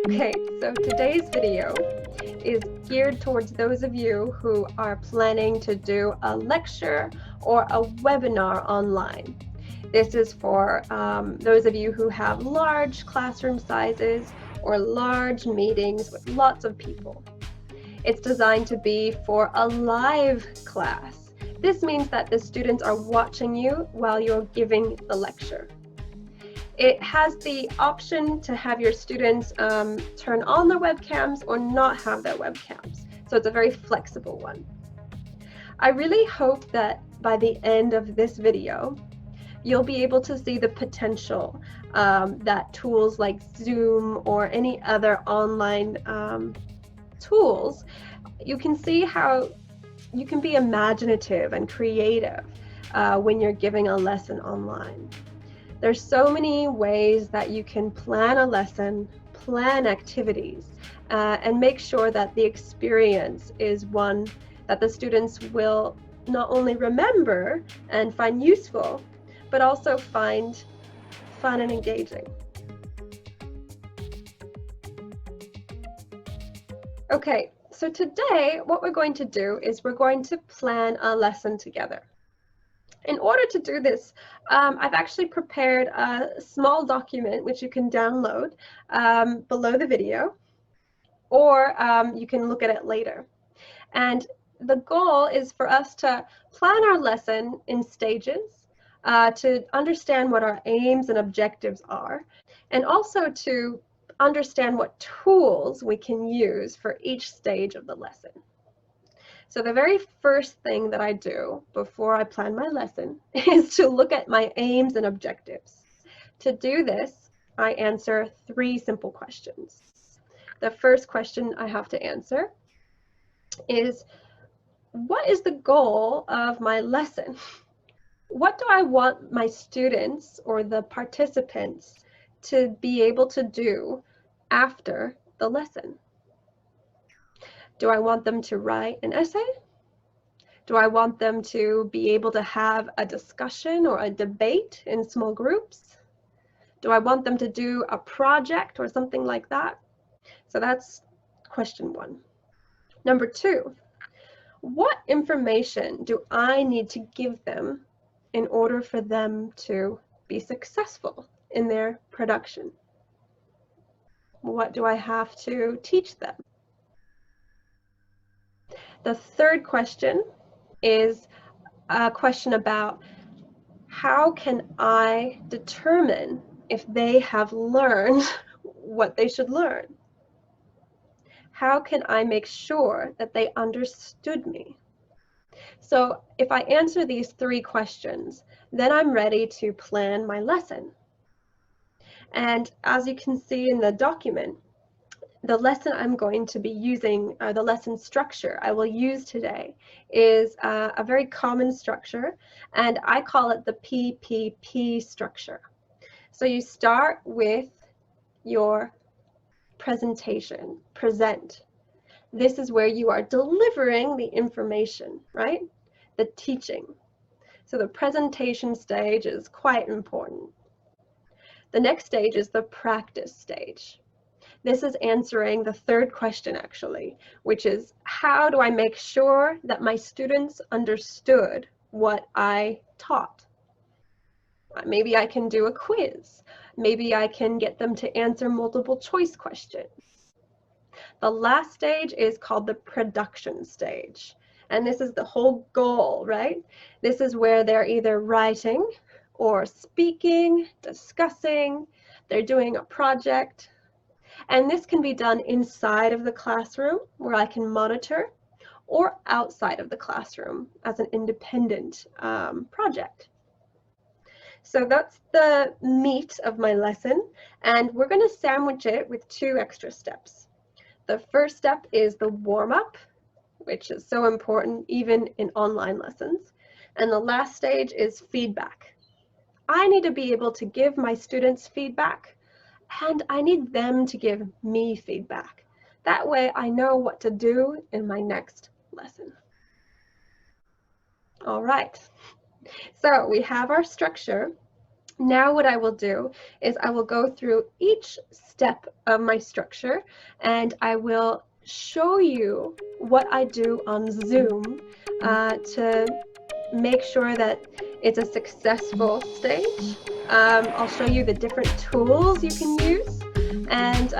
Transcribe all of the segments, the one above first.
Okay, so today's video is geared towards those of you who are planning to do a lecture or a webinar online. This is for those of you who have large classroom sizes or large meetings with lots of people. It's designed to be for a live class. This means that the students are watching you while you're giving the lecture. It has the option to have your students turn on their webcams or not have their webcams. So it's a very flexible one. I really hope that by the end of this video, you'll be able to see the potential that tools like Zoom or any other online tools, you can see how you can be imaginative and creative when you're giving a lesson online. There's so many ways that you can plan a lesson, plan activities, and make sure that the experience is one that the students will not only remember and find useful, but also find fun and engaging. Okay, so today what we're going to do is we're going to plan a lesson together. In order to do this, I've actually prepared a small document which you can download below the video, or you can look at it later. And the goal is for us to plan our lesson in stages, to understand what our aims and objectives are, and also to understand what tools we can use for each stage of the lesson. So the very first thing that I do before I plan my lesson is to look at my aims and objectives. To do this, I answer 3 simple questions. The first question I have to answer is, what is the goal of my lesson? What do I want my students or the participants to be able to do after the lesson? Do I want them to write an essay? Do I want them to be able to have a discussion or a debate in small groups? Do I want them to do a project or something like that? So that's question 1. Number 2, what information do I need to give them in order for them to be successful in their production? What do I have to teach them? The third question is a question about how can I determine if they have learned what they should learn? How can I make sure that they understood me? So if I answer these 3 questions, then I'm ready to plan my lesson. And as you can see in the document, the lesson I'm going to be using, the lesson structure I will use today, is a very common structure, and I call it the PPP structure. So you start with your presentation, present. This is where you are delivering the information, right? The teaching. So the presentation stage is quite important. The next stage is the practice stage. This is answering the third question, actually, which is, how do I make sure that my students understood what I taught? Maybe I can do a quiz. Maybe I can get them to answer multiple choice questions. The last stage is called the production stage. And this is the whole goal, right? This is where they're either writing or speaking, discussing, they're doing a project. And this can be done inside of the classroom where I can monitor, or outside of the classroom as an independent project. So that's the meat of my lesson, and we're going to sandwich it with 2 extra steps. The first step is the warm-up, which is so important even in online lessons. And the last stage is feedback. I need to be able to give my students feedback, and I need them to give me feedback. That way I know what to do in my next lesson. All right, so we have our structure. Now what I will do is I will go through each step of my structure, and I will show you what I do on Zoom to make sure that it's a successful stage. I'll show you the different tools you can use, and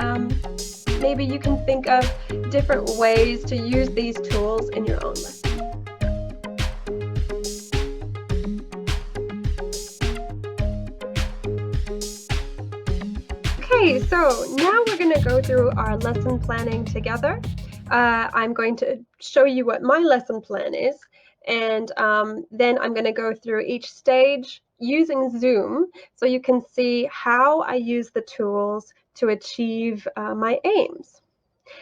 maybe you can think of different ways to use these tools in your own lesson. Okay, so now we're going to go through our lesson planning together. I'm going to show you what my lesson plan is, and then I'm going to go through each stage using Zoom so you can see how I use the tools to achieve my aims.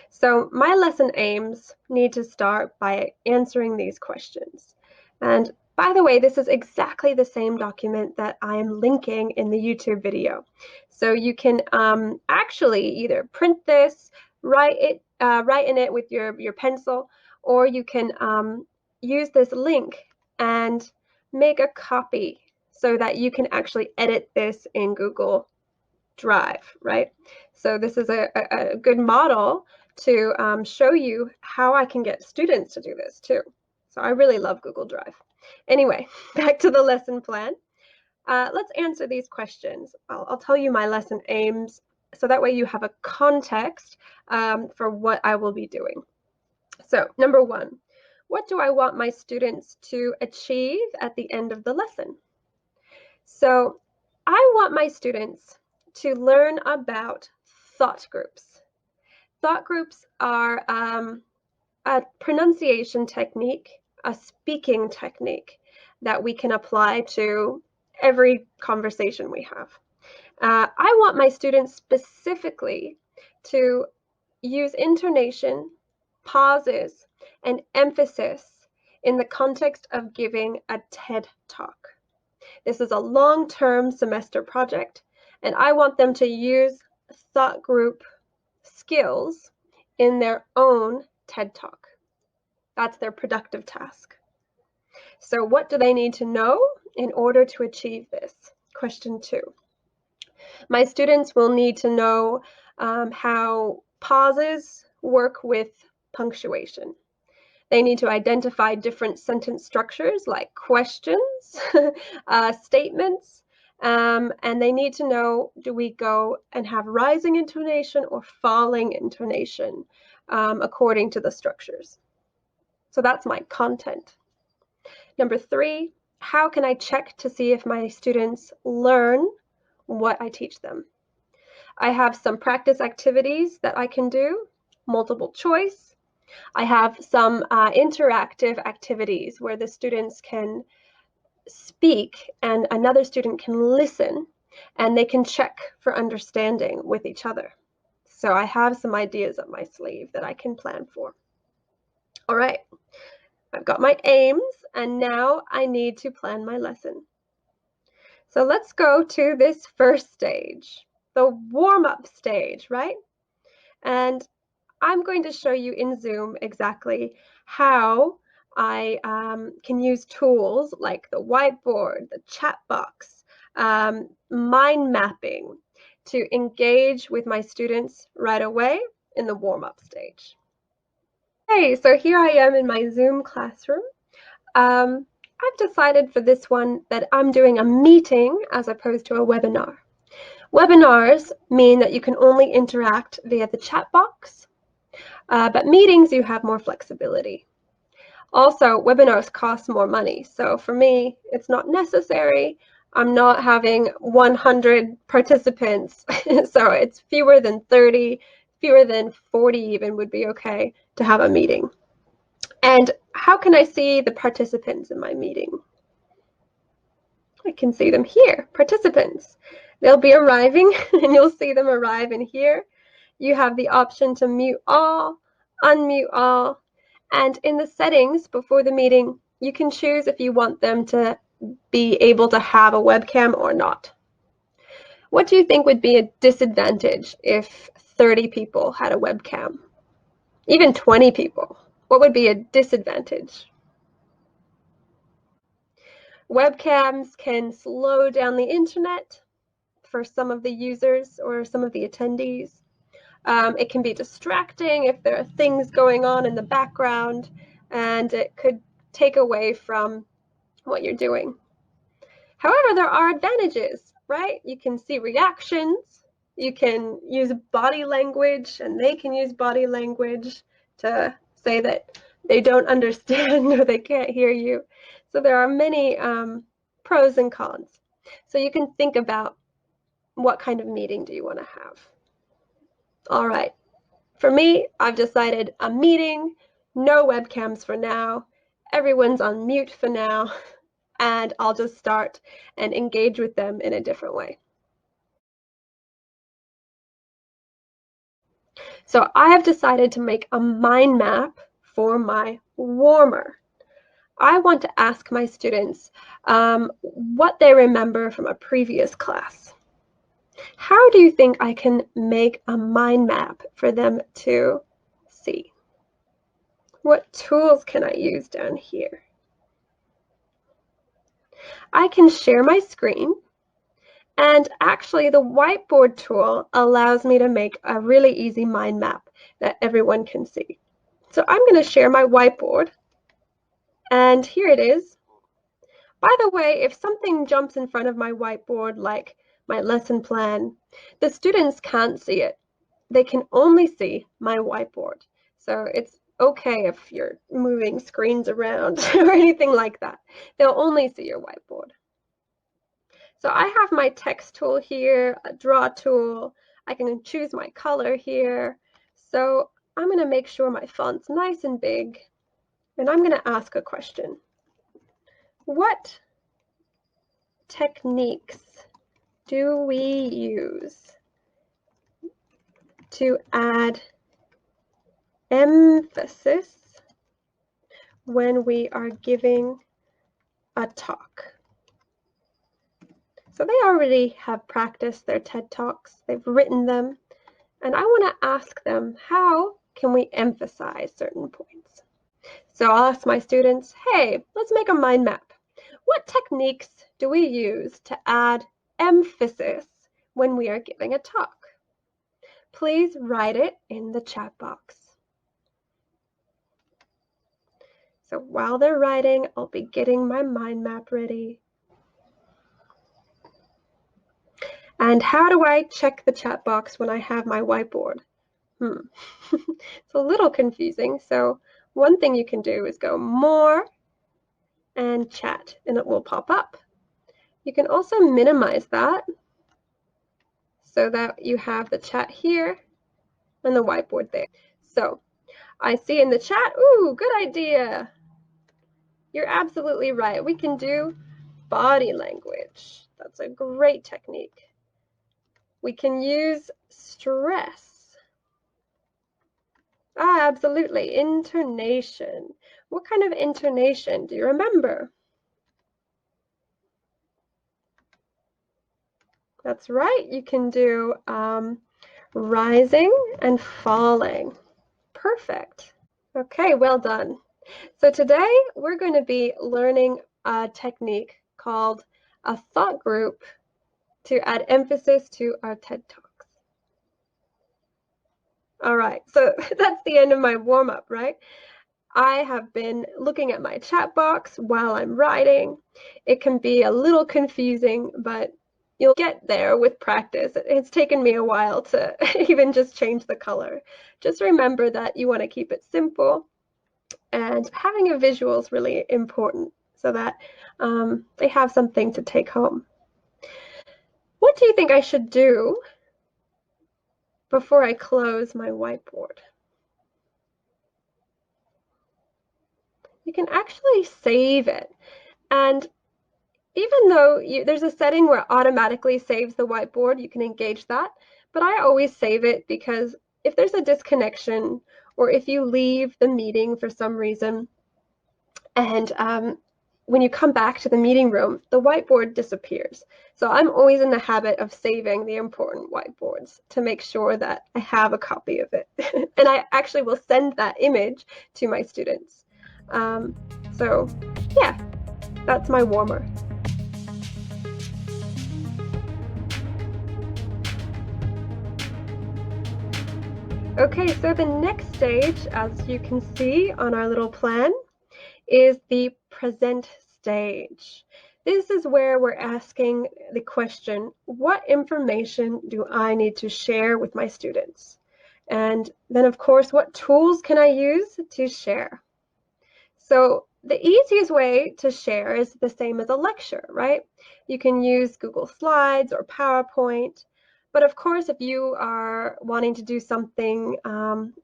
So my lesson aims need to start by answering these questions. And by the way, this is exactly the same document that I am linking in the YouTube video. So you can actually either print this, write in it with your pencil, or you can use this link and make a copy so that you can actually edit this in Google Drive, right? So this is a good model to show you how I can get students to do this too. So I really love Google Drive. Anyway, back to the lesson plan. Let's answer these questions. I'll tell you my lesson aims so that way you have a context for what I will be doing. So number one, what do I want my students to achieve at the end of the lesson? So I want my students to learn about thought groups. Thought groups are a pronunciation technique, a speaking technique that we can apply to every conversation we have. I want my students specifically to use intonation, pauses, and emphasis in the context of giving a TED Talk. This is a long-term semester project, and I want them to use thought group skills in their own TED Talk. That's their productive task. So what do they need to know in order to achieve this? Question 2. My students will need to know how pauses work with punctuation. They need to identify different sentence structures like questions, statements, and they need to know, do we go and have rising intonation or falling intonation according to the structures? So that's my content. Number 3, how can I check to see if my students learn what I teach them? I have some practice activities that I can do, multiple choice. I have some interactive activities where the students can speak and another student can listen, and they can check for understanding with each other. So I have some ideas up my sleeve that I can plan for. All right, I've got my aims, and now I need to plan my lesson. So let's go to this first stage, the warm-up stage, right? And I'm going to show you in Zoom exactly how I can use tools like the whiteboard, the chat box, mind mapping to engage with my students right away in the warm-up stage. Okay, so here I am in my Zoom classroom. I've decided for this one that I'm doing a meeting as opposed to a webinar. Webinars mean that you can only interact via the chat box, but meetings you have more flexibility. Also, webinars cost more money, so for me, it's not necessary. I'm not having 100 participants, so it's fewer than 30, fewer than 40 even would be okay to have a meeting. And how can I see the participants in my meeting? I can see them here, participants. They'll be arriving and you'll see them arrive in here. You have the option to mute all, unmute all, and in the settings before the meeting, you can choose if you want them to be able to have a webcam or not. What do you think would be a disadvantage if 30 people had a webcam? Even 20 people. What would be a disadvantage? Webcams can slow down the internet for some of the users or some of the attendees. It can be distracting if there are things going on in the background, and it could take away from what you're doing. However, there are advantages, right? You can see reactions, you can use body language, and they can use body language to say that they don't understand or they can't hear you. So there are many pros and cons. So you can think about what kind of meeting do you want to have. All right, for me, I've decided a meeting, no webcams for now, everyone's on mute for now, and I'll just start and engage with them in a different way. So I have decided to make a mind map for my warmer. I want to ask my students what they remember from a previous class. How do you think I can make a mind map for them to see? What tools can I use down here? I can share my screen, and actually the whiteboard tool allows me to make a really easy mind map that everyone can see. So I'm going to share my whiteboard, and here it is. By the way, if something jumps in front of my whiteboard, like my lesson plan, the students can't see it. They can only see my whiteboard. So it's okay if you're moving screens around or anything like that. They'll only see your whiteboard. So I have my text tool here, a draw tool. I can choose my color here. So I'm going to make sure my font's nice and big, and I'm going to ask a question. What techniques do we use to add emphasis when we are giving a talk? So they already have practiced their TED Talks, they've written them, and I want to ask them, how can we emphasize certain points? So I'll ask my students, hey, let's make a mind map. What techniques do we use to add emphasis when we are giving a talk? Please write it in the chat box. So while they're writing, I'll be getting my mind map ready. And how do I check the chat box when I have my whiteboard? It's a little confusing. So one thing you can do is go more and chat, and it will pop up. You can also minimize that so that you have the chat here and the whiteboard there. So I see in the chat, ooh, good idea. You're absolutely right. We can do body language. That's a great technique. We can use stress. Absolutely. Intonation. What kind of intonation do you remember? That's right. You can do rising and falling. Perfect. Okay, well done. So today we're going to be learning a technique called a thought group to add emphasis to our TED Talks. All right, so that's the end of my warm-up, right? I have been looking at my chat box while I'm writing. It can be a little confusing, but you'll get there with practice. It's taken me a while to even just change the color. Just remember that you want to keep it simple, and having a visual is really important so that they have something to take home. What do you think I should do before I close my whiteboard? You can actually save it. And even though there's a setting where it automatically saves the whiteboard, you can engage that. But I always save it because if there's a disconnection or if you leave the meeting for some reason and when you come back to the meeting room, the whiteboard disappears. So I'm always in the habit of saving the important whiteboards to make sure that I have a copy of it. And I actually will send that image to my students. So yeah, That's my warmer. Okay, so the next stage, as you can see on our little plan, is the present stage. This is where we're asking the question, what information do I need to share with my students? And then, of course, what tools can I use to share? So the easiest way to share is the same as a lecture, right? You can use Google Slides or PowerPoint. But of course, if you are wanting to do something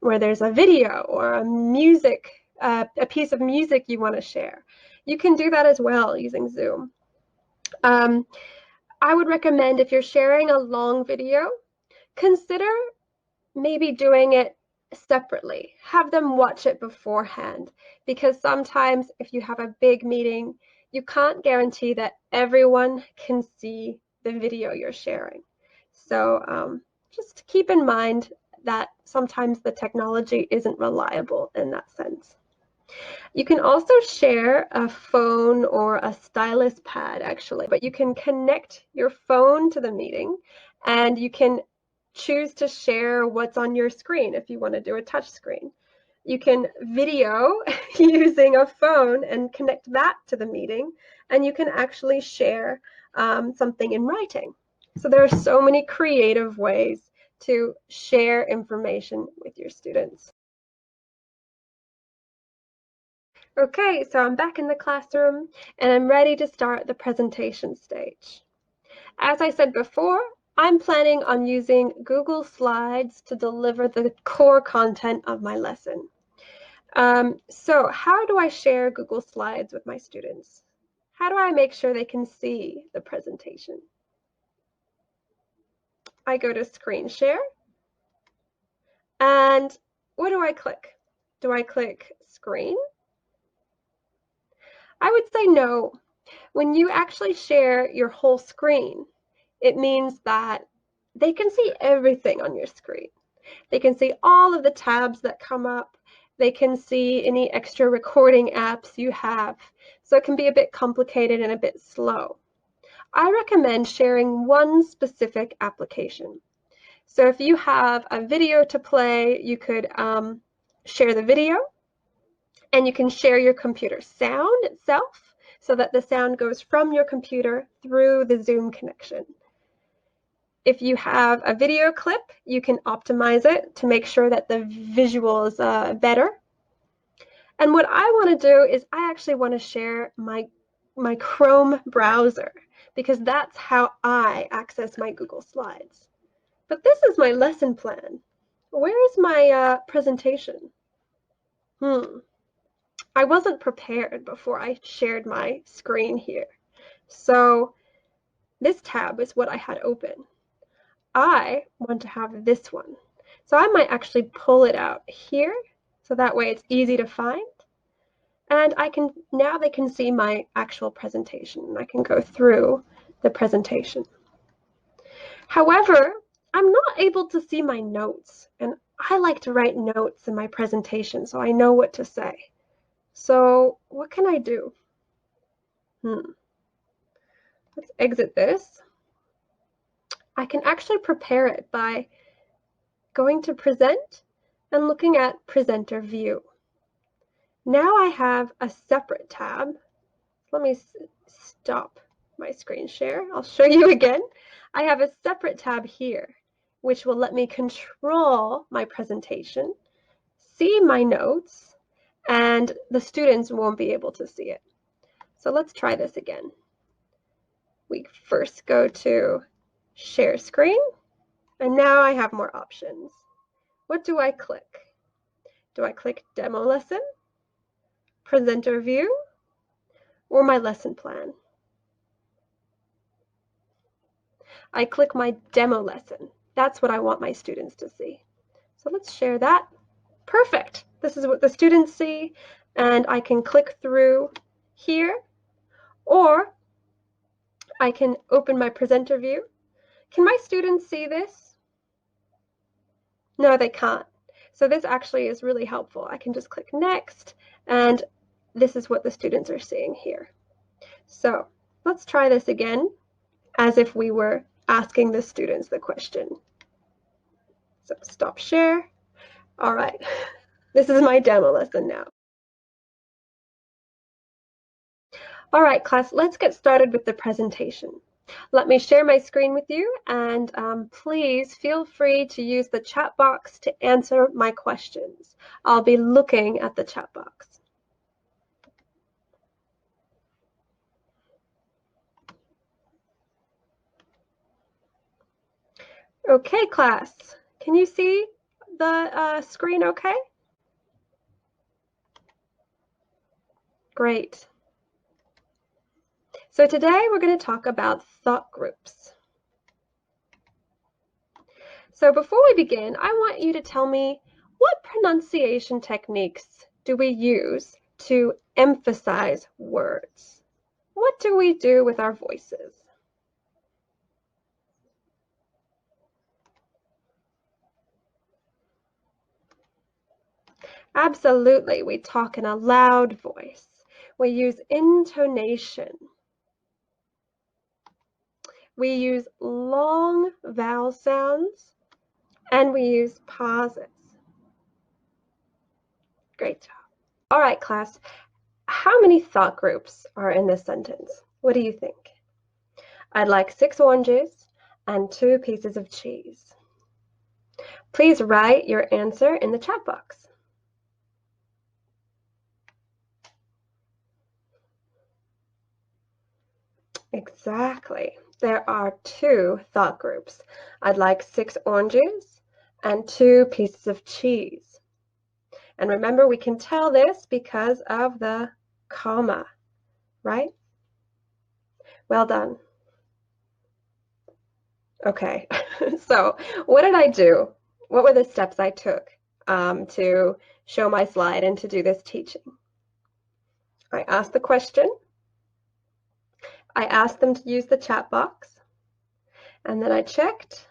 where there's a video or a piece of music you want to share, you can do that as well using Zoom. I would recommend if you're sharing a long video, consider maybe doing it separately. Have them watch it beforehand, because sometimes if you have a big meeting, you can't guarantee that everyone can see the video you're sharing. So just keep in mind that sometimes the technology isn't reliable in that sense. You can also share a phone or a stylus pad, actually, but you can connect your phone to the meeting and you can choose to share what's on your screen if you want to do a touch screen. You can video using a phone and connect that to the meeting, and you can actually share something in writing. So there are so many creative ways to share information with your students. Okay, so I'm back in the classroom and I'm ready to start the presentation stage. As I said before, I'm planning on using Google Slides to deliver the core content of my lesson. So how do I share Google Slides with my students? How do I make sure they can see the presentation? I go to Screen Share, and what do I click? Do I click Screen? I would say no. When you actually share your whole screen, it means that they can see everything on your screen. They can see all of the tabs that come up. They can see any extra recording apps you have. So it can be a bit complicated and a bit slow. I recommend sharing one specific application. So if you have a video to play, you could share the video, and you can share your computer sound itself so that the sound goes from your computer through the Zoom connection. If you have a video clip, you can optimize it to make sure that the visual is better. And what I want to do is I actually want to share my Chrome browser, because that's how I access my Google Slides. But this is my lesson plan. Where is my presentation? I wasn't prepared before I shared my screen here. So this tab is what I had open. I want to have this one. So I might actually pull it out here, so that way it's easy to find. And now they can see my actual presentation. I can go through the presentation. However, I'm not able to see my notes, and I like to write notes in my presentation so I know what to say. So what can I do? Let's exit this. I can actually prepare it by going to Present and looking at Presenter View. Now I have a separate tab. Let me stop my screen share. I'll show you again. I have a separate tab here, which will let me control my presentation, see my notes, and the students won't be able to see it. So let's try this again. We first go to Share Screen, and now I have more options. What do I click? Do I click Demo Lesson, Presenter View, or my lesson plan? I click my demo lesson. That's what I want my students to see. So let's share that. Perfect. This is what the students see, and I can click through here, or I can open my presenter view. Can my students see this? No, they can't. So this actually is really helpful. I can just click next, and this is what the students are seeing here. So let's try this again as if we were asking the students the question. So stop share. All right, this is my demo lesson now. All right, class, let's get started with the presentation. Let me share my screen with you, and please feel free to use the chat box to answer my questions. I'll be looking at the chat box. Okay, class, can you see the screen okay? Great. So today we're going to talk about thought groups. So before we begin, I want you to tell me, what pronunciation techniques do we use to emphasize words? What do we do with our voices? Absolutely, we talk in a loud voice. We use intonation. We use long vowel sounds, and we use pauses. Great job. All right, class. How many thought groups are in this sentence? What do you think? I'd like 6 oranges and 2 pieces of cheese. Please write your answer in the chat box. Exactly. There are 2 thought groups. I'd like 6 oranges and 2 pieces of cheese. And remember, we can tell this because of the comma, right? Well done. Okay, so what did I do? What were the steps I took to show my slide and to do this teaching? I asked the question, I asked them to use the chat box, and then I checked.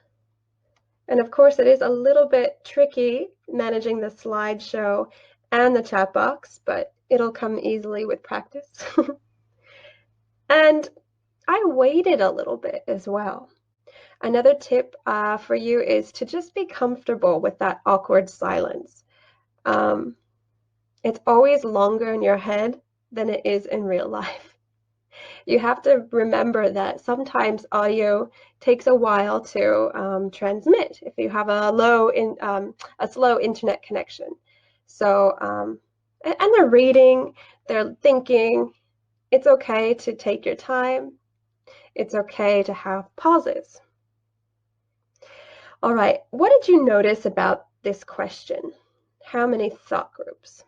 And of course, it is a little bit tricky managing the slideshow and the chat box, but it'll come easily with practice. And I waited a little bit as well. Another tip for you is to just be comfortable with that awkward silence. It's always longer in your head than it is in real life. You have to remember that sometimes audio takes a while to transmit if you have a slow internet connection. So, and they're reading, they're thinking. It's okay to take your time. It's okay to have pauses. All right, what did you notice about this question? How many thought groups?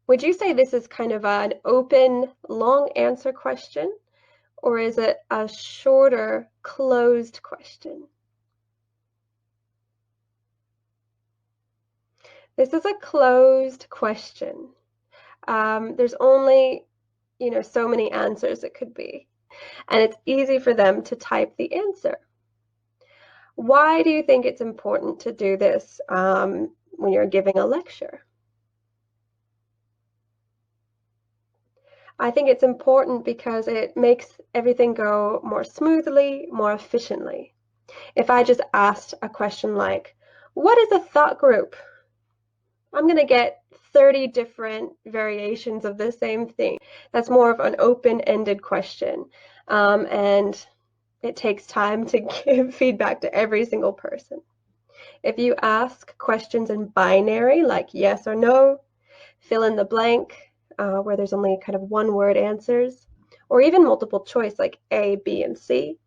Would you say this is kind of an open, long answer question, or is it a shorter, closed question? This is a closed question. There's only, so many answers it could be, and it's easy for them to type the answer. Why do you think it's important to do this when you're giving a lecture? I think it's important because it makes everything go more smoothly, more efficiently. If I just asked a question like, what is a thought group? I'm going to get 30 different variations of the same thing. That's more of an open-ended question. And it takes time to give feedback to every single person. If you ask questions in binary, like yes or no, fill in the blank, where there's only kind of one-word answers, or even multiple choice like A, B, and C,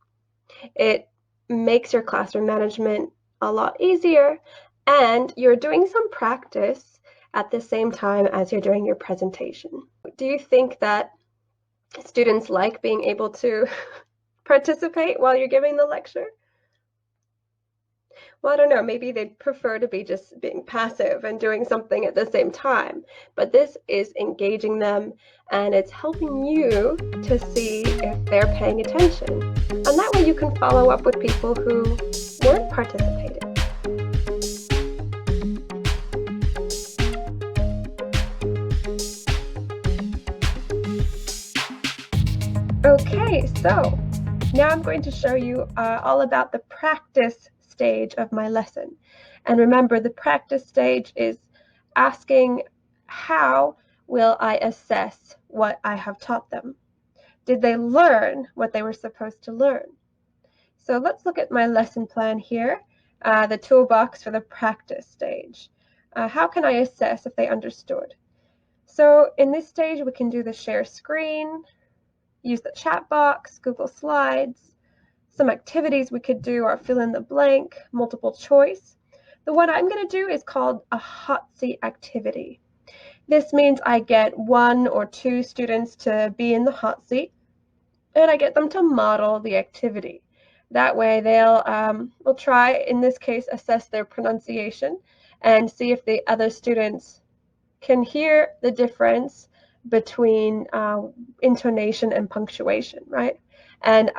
it makes your classroom management a lot easier, and you're doing some practice at the same time as you're doing your presentation. Do you think that students like being able to participate while you're giving the lecture? Well, I don't know, maybe they'd prefer to be just being passive and doing something at the same time. But this is engaging them, and it's helping you to see if they're paying attention. And that way you can follow up with people who weren't participating. So now I'm going to show you all about the practice stage of my lesson. And remember, the practice stage is asking, how will I assess what I have taught them? Did they learn what they were supposed to learn? So let's look at my lesson plan here, the toolbox for the practice stage. How can I assess if they understood? So in this stage, we can do the share screen, use the chat box, Google Slides. Some activities we could do are fill in the blank, multiple choice. The one I'm going to do is called a hot seat activity. This means I get 1 or 2 students to be in the hot seat, and I get them to model the activity. That way we'll try, in this case, assess their pronunciation and see if the other students can hear the difference between intonation and punctuation, right? And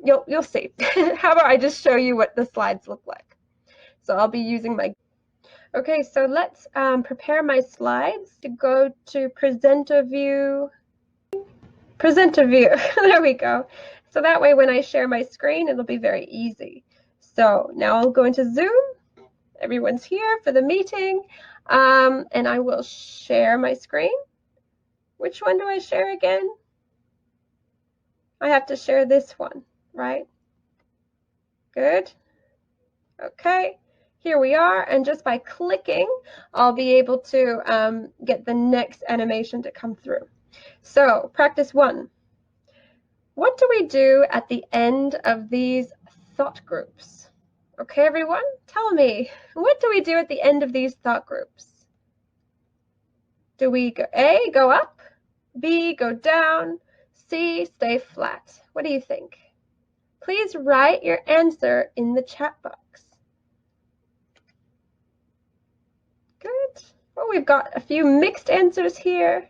you'll see. How about I just show you what the slides look like? So I'll be using my... Okay, so let's prepare my slides to go to presenter view. Presenter view, there we go. So that way when I share my screen, it'll be very easy. So now I'll go into Zoom. Everyone's here for the meeting, and I will share my screen. Which one do I share again? I have to share this one, right? Good. Okay, here we are, and just by clicking, I'll be able to get the next animation to come through. So, practice 1. What do we do at the end of these thought groups? Okay, everyone, tell me, what do we do at the end of these thought groups? Do we go A, go up, B, go down, C, stay flat? What do you think? Please write your answer in the chat box. Good. Well, we've got a few mixed answers here.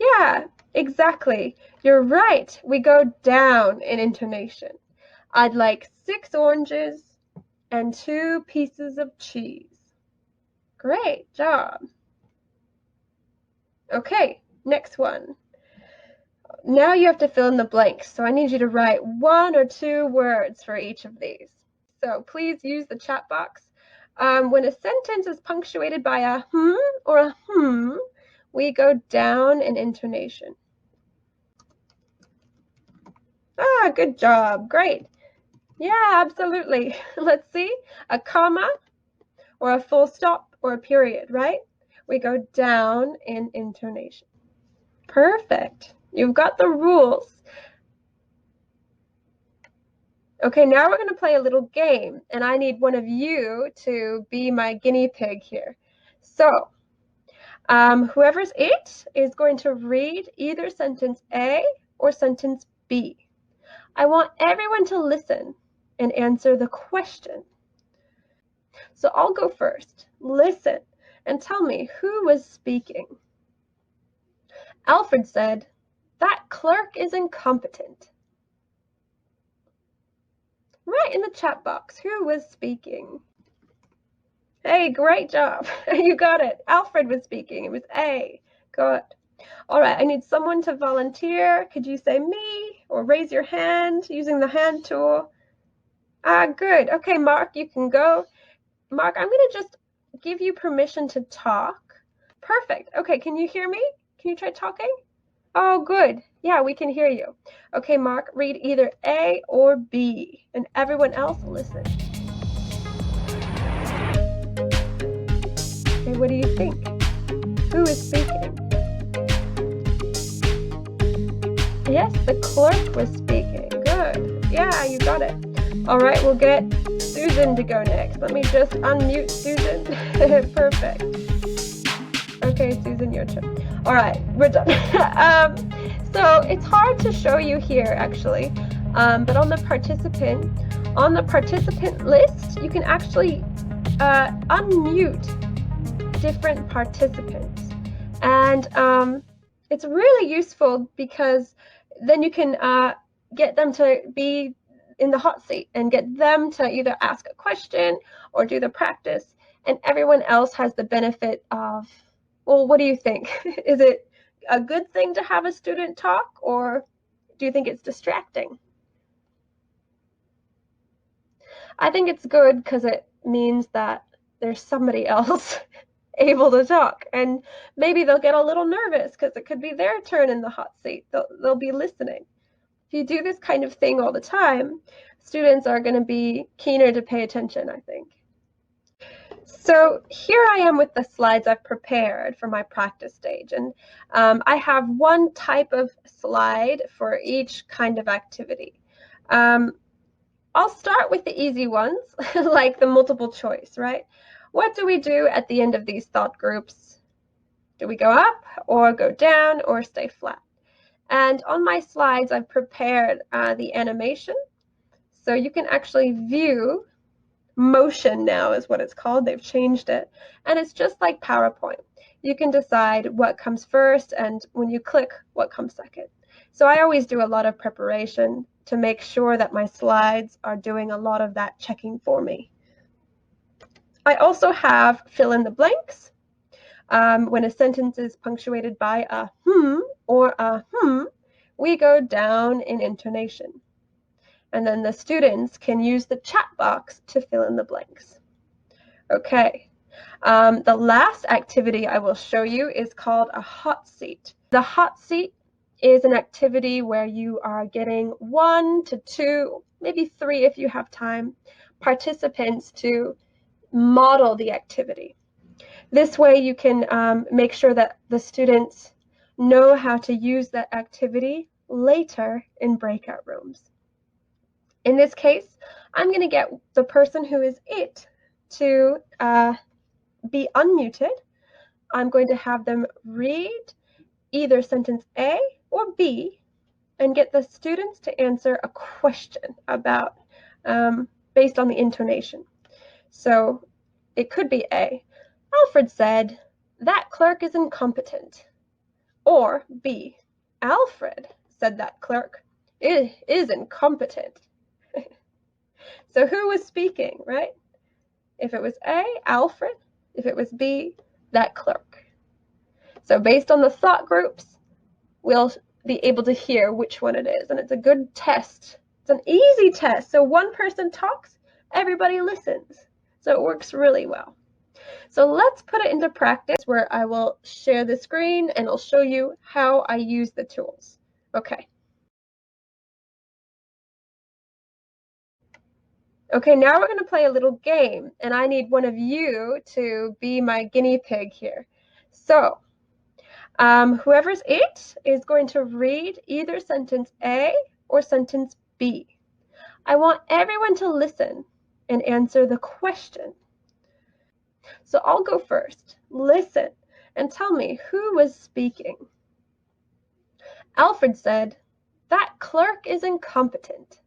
Yeah, exactly. You're right. We go down in intonation. I'd like 6 oranges and 2 pieces of cheese. Great job. Okay, next one. Now you have to fill in the blanks. So I need you to write 1 or 2 words for each of these. So please use the chat box. When a sentence is punctuated by a or a we go down in intonation. Ah, good job. Great. Yeah, absolutely. Let's see. A comma or a full stop or a period, right? We go down in intonation. Perfect. You've got the rules. Okay, now we're going to play a little game, and I need one of you to be my guinea pig here. So, whoever's it is going to read either sentence A or sentence B. I want everyone to listen and answer the question. So I'll go first. Listen and tell me who was speaking. Alfred said, "That clerk is incompetent." Write in the chat box who was speaking. Hey, great job. You got it. Alfred was speaking. It was A. Good. All right, I need someone to volunteer. Could you say me or raise your hand using the hand tool? Good. Okay, Mark, you can go. Mark, I'm going to just give you permission to talk. Perfect. Okay, can you hear me? Can you try talking? Oh, good. Yeah, we can hear you. Okay, Mark, read either A or B, and everyone else listen. Okay, what do you think? Who is speaking? Yes, the clerk was speaking. Good. Yeah, you got it. All right, we'll get Susan to go next. Let me just unmute Susan. Perfect. Okay, Susan, your turn. All right, we're done. So it's hard to show you here, actually, but on the participant list, you can actually unmute different participants, and it's really useful because then you can get them to be in the hot seat and get them to either ask a question or do the practice, and everyone else has the benefit of Well, what do you think? Is it a good thing to have a student talk, or do you think it's distracting? I think it's good because it means that there's somebody else able to talk, and maybe they'll get a little nervous because it could be their turn in the hot seat. They'll be listening. If you do this kind of thing all the time, students are going to be keener to pay attention, I think. So here I am with the slides I've prepared for my practice stage, and I have one type of slide for each kind of activity. I'll start with the easy ones, like the multiple choice, right? What do we do at the end of these thought groups? Do we go up or go down or stay flat? And on my slides, I've prepared the animation. So you can actually view motion now is what it's called. They've changed it. And it's just like PowerPoint. You can decide what comes first and when you click, what comes second. So I always do a lot of preparation to make sure that my slides are doing a lot of that checking for me. I also have fill in the blanks. When a sentence is punctuated by a or a we go down in intonation. And then the students can use the chat box to fill in the blanks. Okay. The last activity I will show you is called a hot seat. The hot seat is an activity where you are getting 1 to 2, maybe 3 if you have time, participants to model the activity. This way you can make sure that the students know how to use that activity later in breakout rooms. In this case, I'm going to get the person who is it to be unmuted. I'm going to have them read either sentence A or B and get the students to answer a question about based on the intonation. So it could be A. Alfred said, that clerk is incompetent. Or B. Alfred said that clerk is incompetent. So who was speaking, right? If it was A, Alfred. If it was B, that clerk. So based on the thought groups, we'll be able to hear which one it is. And it's a good test. It's an easy test. So one person talks, everybody listens. So it works really well. So let's put it into practice where I will share the screen and I'll show you how I use the tools. Okay. Okay, now we're going to play a little game, and I need one of you to be my guinea pig here. So, whoever's it is going to read either sentence A or sentence B. I want everyone to listen and answer the question. So I'll go first. Listen and tell me who was speaking. Alfred said, that clerk is incompetent.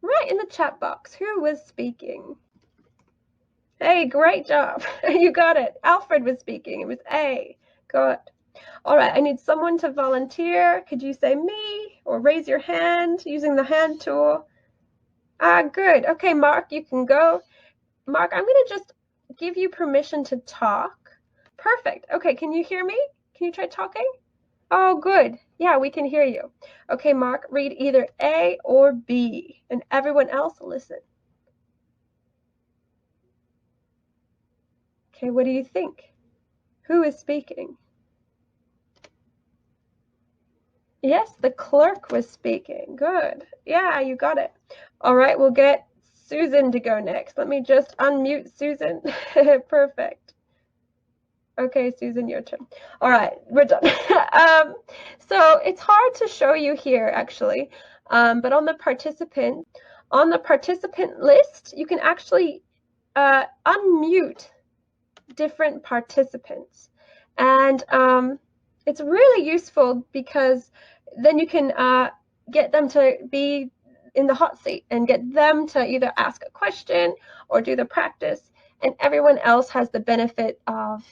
Right in the chat box, who was speaking? Hey, great job. You got it. Alfred was speaking. It was A. Good. All right, I need someone to volunteer. Could you say me or raise your hand using the hand tool? Good. Okay, Mark, you can go. Mark, I'm going to just give you permission to talk. Perfect. Okay, can you hear me? Can you try talking? Oh, good. Yeah, we can hear you. Okay, Mark, read either A or B, and everyone else listen. Okay, what do you think? Who is speaking? Yes, the clerk was speaking. Good. Yeah, you got it. All right, we'll get Susan to go next. Let me just unmute Susan. Perfect. Okay, Susan, your turn. All right, we're done. So it's hard to show you here, actually, but on the participant list, you can actually unmute different participants, and it's really useful because then you can get them to be in the hot seat and get them to either ask a question or do the practice, and everyone else has the benefit of,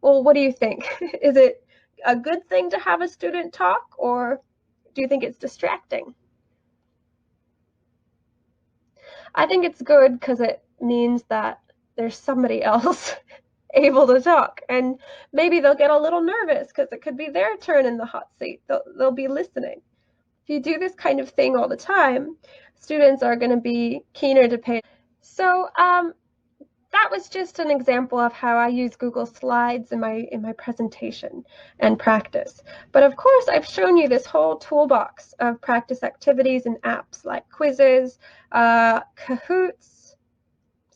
well, what do you think? Is it a good thing to have a student talk, or do you think it's distracting? I think it's good because it means that there's somebody else able to talk, and maybe they'll get a little nervous because it could be their turn in the hot seat. They'll be listening. If you do this kind of thing all the time, students are going to be keener to pay. So that was just an example of how I use Google Slides in my presentation and practice. But of course, I've shown you this whole toolbox of practice activities and apps like quizzes, Kahoots,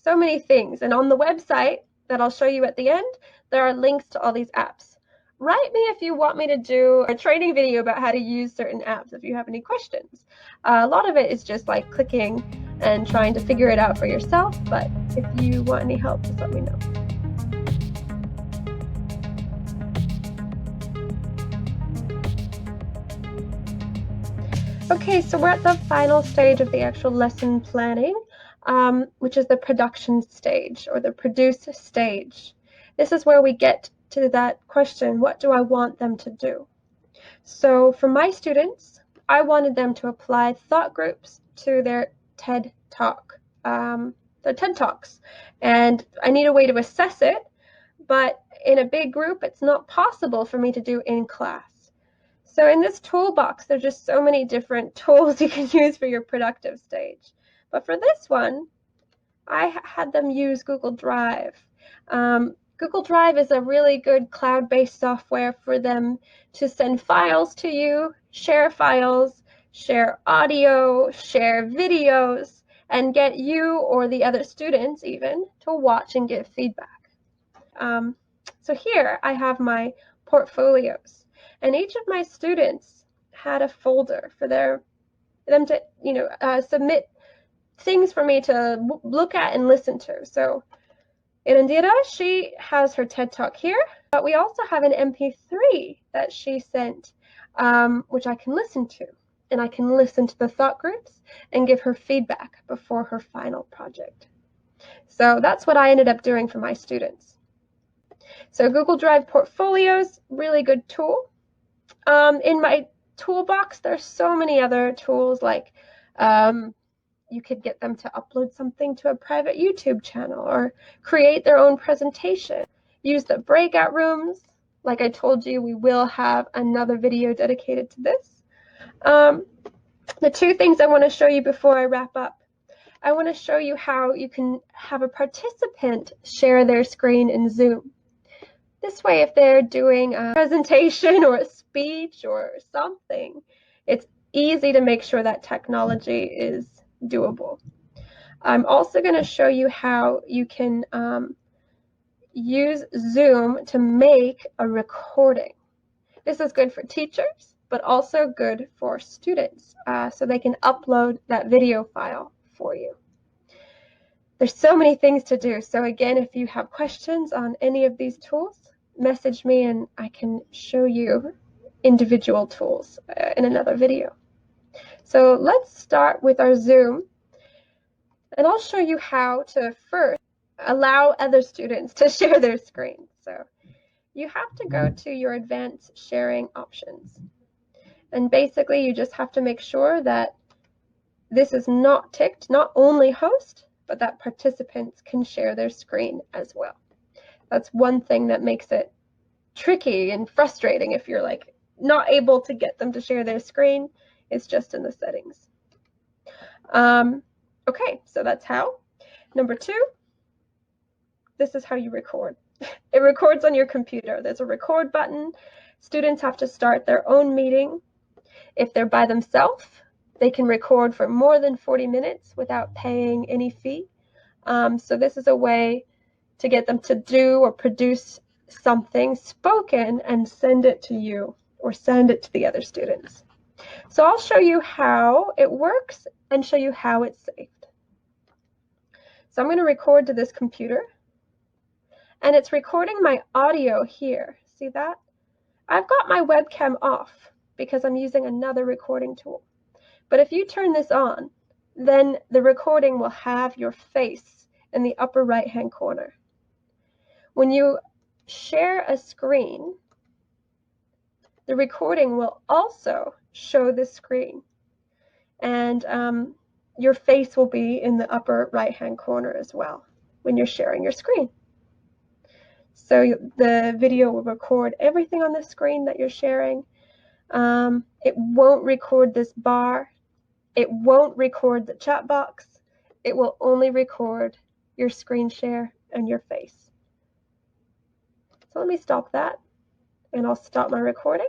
so many things. And on the website that I'll show you at the end, there are links to all these apps. Write me if you want me to do a training video about how to use certain apps if you have any questions. A lot of it is just like clicking and trying to figure it out for yourself, but if you want any help, just let me know. Okay, so we're at the final stage of the actual lesson planning, which is the production stage or the produce stage. This is where we get to that question, what do I want them to do? So for my students, I wanted them to apply thought groups to their TED Talk, their TED Talks. And I need a way to assess it, but in a big group, it's not possible for me to do in class. So in this toolbox, there's just so many different tools you can use for your productive stage. But for this one, I had them use Google Drive. Google Drive is a really good cloud-based software for them to send files to you, share files, share audio, share videos, and get you or the other students even to watch and give feedback. So here I have my portfolios, and each of my students had a folder for them to submit things for me to look at and listen to. So Irandira, she has her TED Talk here, but we also have an MP3 that she sent, which I can listen to. And I can listen to the thought groups and give her feedback before her final project. So that's what I ended up doing for my students. So Google Drive Portfolios, really good tool. In my toolbox, there's so many other tools like you could get them to upload something to a private YouTube channel or create their own presentation. Use the breakout rooms. Like I told you, we will have another video dedicated to this. The two things I want to show you before I wrap up. I want to show you how you can have a participant share their screen in Zoom. This way, if they're doing a presentation or a speech or something, it's easy to make sure that technology is doable. I'm also going to show you how you can use Zoom to make a recording. This is good for teachers, but also good for students, so they can upload that video file for you. There's so many things to do. So again, if you have questions on any of these tools, message me and I can show you individual tools in another video. So let's start with our Zoom, and I'll show you how to first allow other students to share their screen. So you have to go to your advanced sharing options, and basically you just have to make sure that this is not ticked, not only host, but that participants can share their screen as well. That's one thing that makes it tricky and frustrating if you're like not able to get them to share their screen. It's just in the settings. Okay, so that's how. Number two, this is how you record. It records on your computer. There's a record button. Students have to start their own meeting. If they're by themselves, they can record for more than 40 minutes without paying any fee. So this is a way to get them to do or produce something spoken and send it to you or send it to the other students. So I'll show you how it works and show you how it's saved. So I'm going to record to this computer, and it's recording my audio here. See that? I've got my webcam off because I'm using another recording tool. But if you turn this on, then the recording will have your face in the upper right-hand corner. When you share a screen, the recording will also show the screen, and your face will be in the upper right-hand corner as well when you're sharing your screen. So the video will record everything on the screen that you're sharing. It won't record this bar. It won't record the chat box. It will only record your screen share and your face. So let me stop that, and I'll stop my recording.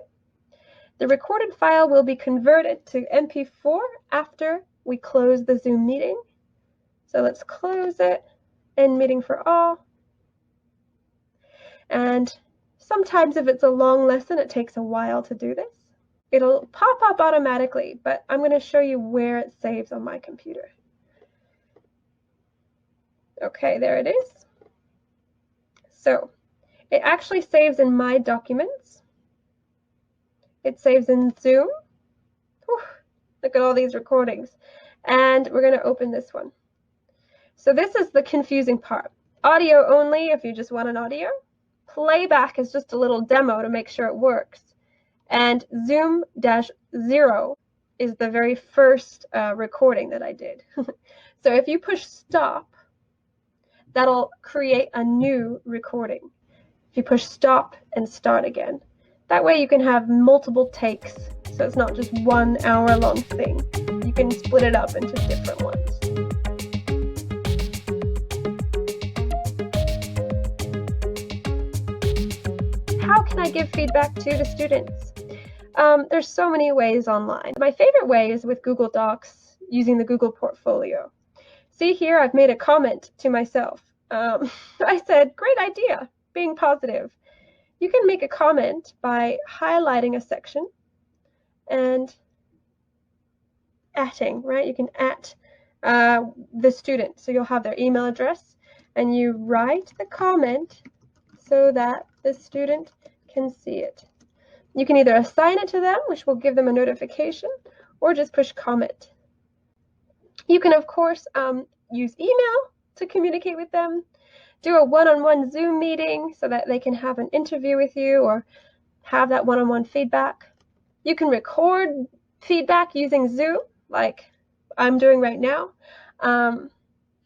The recorded file will be converted to MP4 after we close the Zoom meeting. So let's close it, end meeting for all. And sometimes if it's a long lesson, it takes a while to do this. It'll pop up automatically, but I'm going to show you where it saves on my computer. Okay, there it is. So it actually saves in My Documents. It saves in Zoom. Whew, look at all these recordings. And we're going to open this one. So this is the confusing part. Audio only if you just want an audio. Playback is just a little demo to make sure it works. And Zoom-0 is the very first recording that I did. So if you push stop, that'll create a new recording. If you push stop and start again. That way you can have multiple takes, so it's not just 1 hour-long thing. You can split it up into different ones. How can I give feedback to the students? There's so many ways online. My favorite way is with Google Docs using the Google Portfolio. See here, I've made a comment to myself. I said, great idea, being positive. You can make a comment by highlighting a section and @ing, right? You can the student. So you'll have their email address and you write the comment so that the student can see it. You can either assign it to them, which will give them a notification, or just push comment. You can, of course, use email to communicate with them, do a one-on-one Zoom meeting so that they can have an interview with you or have that one-on-one feedback. You can record feedback using Zoom, like I'm doing right now.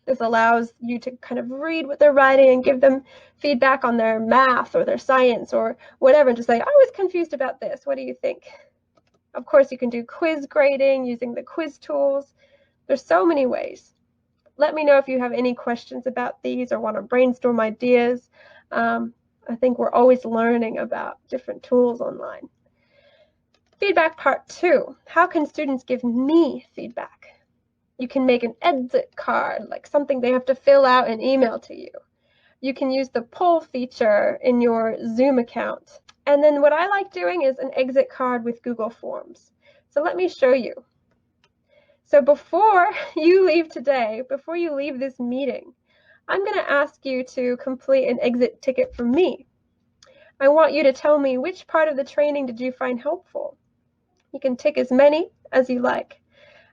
This allows you to kind of read what they're writing and give them feedback on their math or their science or whatever, and just say, I was confused about this. What do you think? Of course, you can do quiz grading using the quiz tools. There's so many ways. Let me know if you have any questions about these or want to brainstorm ideas. I think we're always learning about different tools online. Feedback part 2. How can students give me feedback? You can make an exit card, like something they have to fill out and email to you. You can use the poll feature in your Zoom account. And then what I like doing is an exit card with Google Forms. So let me show you. So before you leave today, before you leave this meeting, I'm going to ask you to complete an exit ticket from me. I want you to tell me which part of the training did you find helpful. You can tick as many as you like.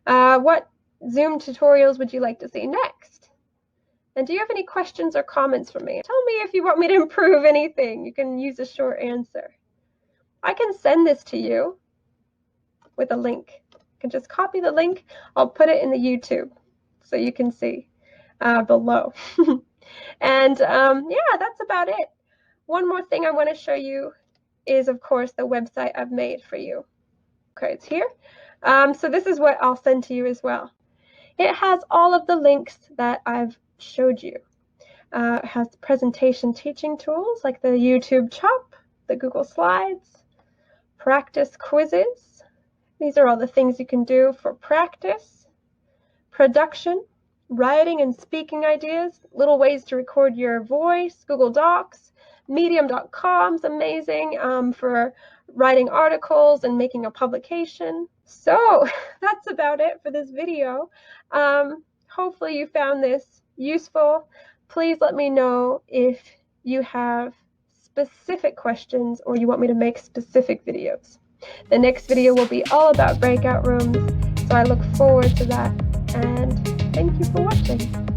What Zoom tutorials would you like to see next? And do you have any questions or comments for me? Tell me if you want me to improve anything. You can use a short answer. I can send this to you with a link. You can just copy the link. I'll put it in the YouTube so you can see below. And yeah, that's about it. One more thing I want to show you is, of course, the website I've made for you. Okay, it's here. So this is what I'll send to you as well. It has all of the links that I've showed you. It has presentation teaching tools like the YouTube Chop, the Google Slides, practice quizzes. These are all the things you can do for practice, production, writing and speaking ideas, little ways to record your voice, Google Docs, Medium.com is amazing for writing articles and making a publication. So that's about it for this video. Hopefully you found this useful. Please let me know if you have specific questions or you want me to make specific videos. The next video will be all about breakout rooms, so I look forward to that, and thank you for watching.